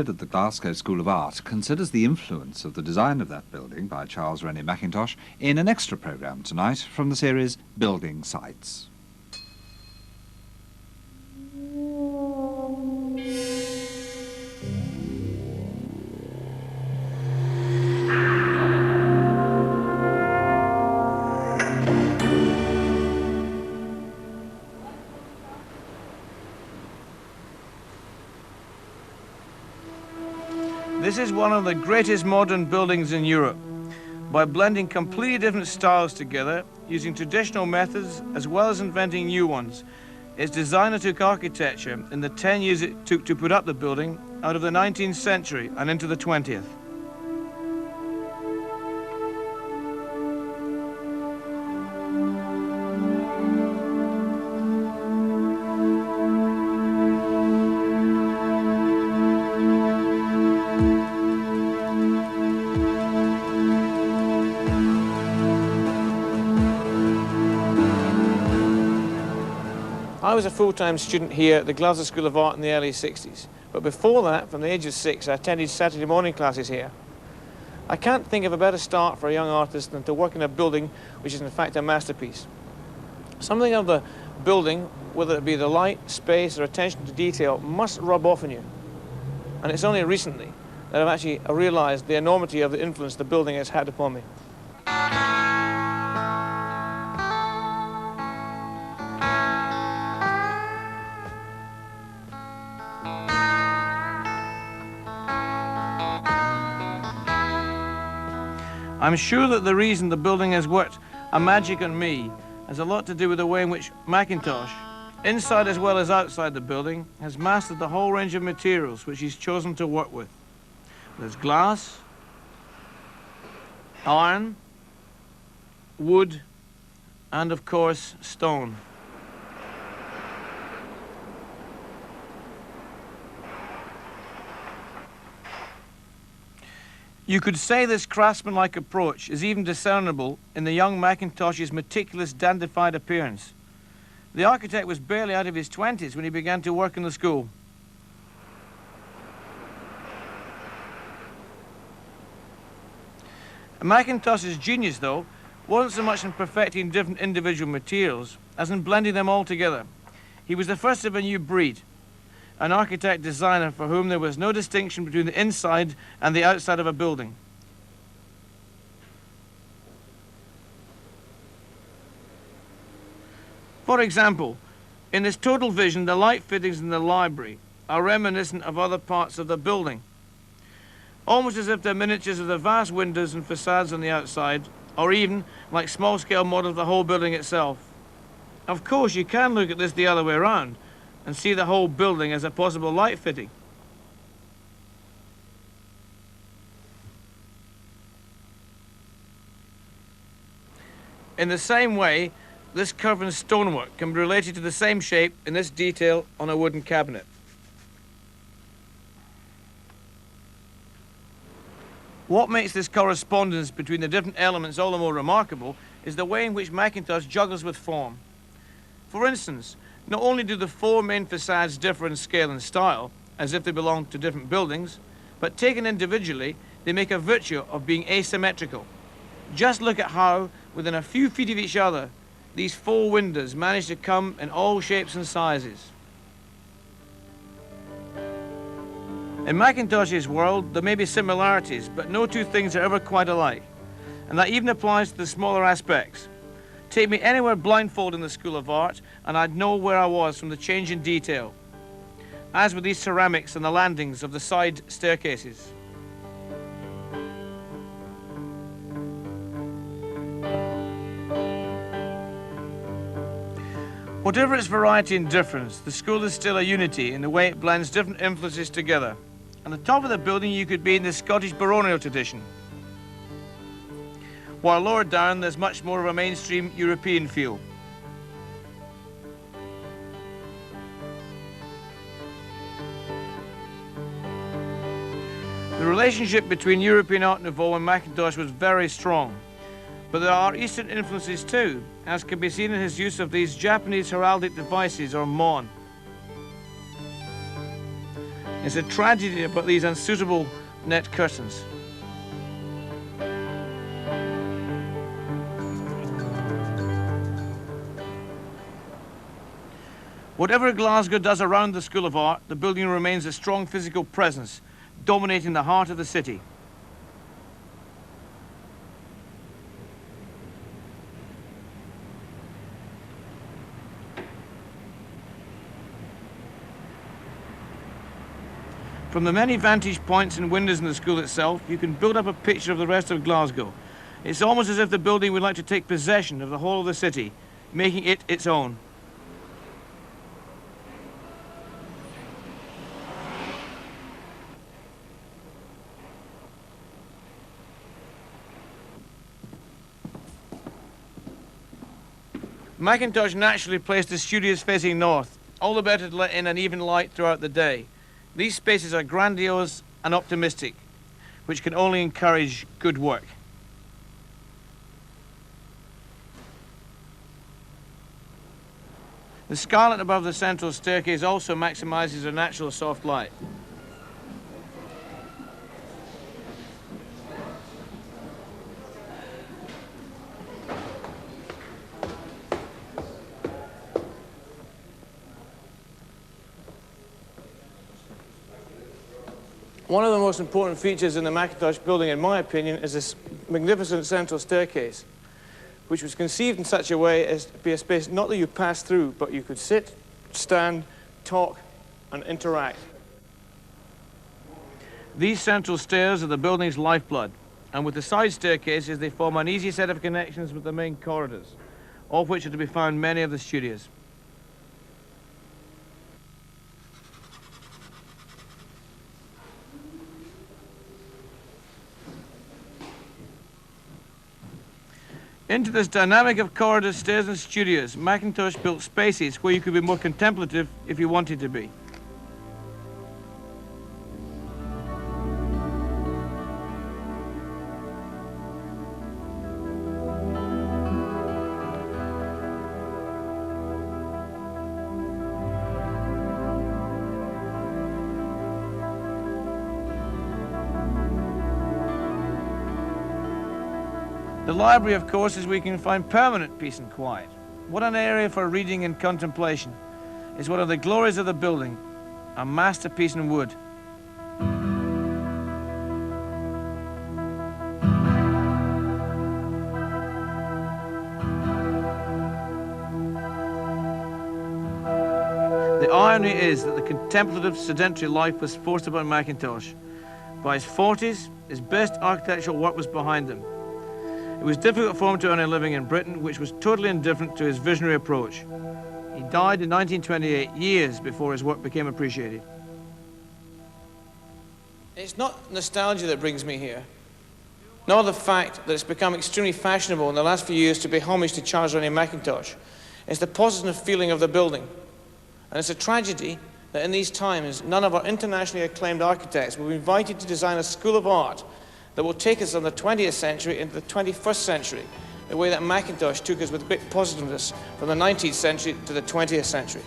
At the Glasgow School of Art considers the influence of the design of that building by Charles Rennie Mackintosh in an extra programme tonight from the series Building Sites. This is one of the greatest modern buildings in Europe. By blending completely different styles together, using traditional methods as well as inventing new ones, its designer took architecture in the 10 years it took to put up the building out of the 19th century and into the 20th. I was a full-time student here at the Glasgow School of Art in the early 60s, but before that, from the age of 6, I attended Saturday morning classes here. I can't think of a better start for a young artist than to work in a building which is in fact a masterpiece. Something of the building, whether it be the light, space or attention to detail, must rub off on you. And it's only recently that I've actually realised the enormity of the influence the building has had upon me. I'm sure that the reason the building has worked a magic on me has a lot to do with the way in which Mackintosh, inside as well as outside the building, has mastered the whole range of materials which he's chosen to work with. There's glass, iron, wood, and of course, stone. You could say this craftsman-like approach is even discernible in the young Mackintosh's meticulous, dandified appearance. The architect was barely out of his 20s when he began to work in the school. Mackintosh's genius, though, wasn't so much in perfecting different individual materials as in blending them all together. He was the first of a new breed, an architect-designer for whom there was no distinction between the inside and the outside of a building. For example, in this total vision, the light fittings in the library are reminiscent of other parts of the building, almost as if they're miniatures of the vast windows and facades on the outside, or even like small-scale models of the whole building itself. Of course, you can look at this the other way around and see the whole building as a possible light fitting. In the same way, this curved stonework can be related to the same shape in this detail on a wooden cabinet. What makes this correspondence between the different elements all the more remarkable is the way in which Mackintosh juggles with form. For instance, not only do the four main facades differ in scale and style, as if they belong to different buildings, but taken individually, they make a virtue of being asymmetrical. Just look at how, within a few feet of each other, these four windows manage to come in all shapes and sizes. In Mackintosh's world, there may be similarities, but no two things are ever quite alike. And that even applies to the smaller aspects. Take me anywhere blindfold in the School of Art, and I'd know where I was from the change in detail, as with these ceramics and the landings of the side staircases. Whatever its variety and difference, the school is still a unity in the way it blends different influences together. On the top of the building, you could be in the Scottish baronial tradition, while lower down, there's much more of a mainstream European feel. The relationship between European Art Nouveau and Mackintosh was very strong, but there are Eastern influences too, as can be seen in his use of these Japanese heraldic devices, or mon. It's a tragedy about these unsuitable net curtains. Whatever Glasgow does around the School of Art, the building remains a strong physical presence, dominating the heart of the city. From the many vantage points and windows in the school itself, you can build up a picture of the rest of Glasgow. It's almost as if the building would like to take possession of the whole of the city, making it its own. Mackintosh naturally placed his studios facing north, all the better to let in an even light throughout the day. These spaces are grandiose and optimistic, which can only encourage good work. The scarlet above the central staircase also maximizes the natural soft light. One of the most important features in the Mackintosh building, in my opinion, is this magnificent central staircase, which was conceived in such a way as to be a space not that you pass through, but you could sit, stand, talk, and interact. These central stairs are the building's lifeblood, and with the side staircases, they form an easy set of connections with the main corridors, all of which are to be found in many of the studios. Into this dynamic of corridors, stairs and studios, Mackintosh built spaces where you could be more contemplative if you wanted to be. The library, of course, is where you can find permanent peace and quiet. What an area for reading and contemplation. It's one of the glories of the building, a masterpiece in wood. The irony is that the contemplative, sedentary life was forced upon Mackintosh. By his 40s, his best architectural work was behind him. It was difficult for him to earn a living in Britain, which was totally indifferent to his visionary approach. He died in 1928, years before his work became appreciated. It's not nostalgia that brings me here, nor the fact that it's become extremely fashionable in the last few years to pay homage to Charles Rennie Mackintosh. It's the positive feeling of the building. And it's a tragedy that in these times, none of our internationally acclaimed architects will be invited to design a school of art that will take us from the 20th century into the 21st century, the way that Mackintosh took us with great positiveness from the 19th century to the 20th century.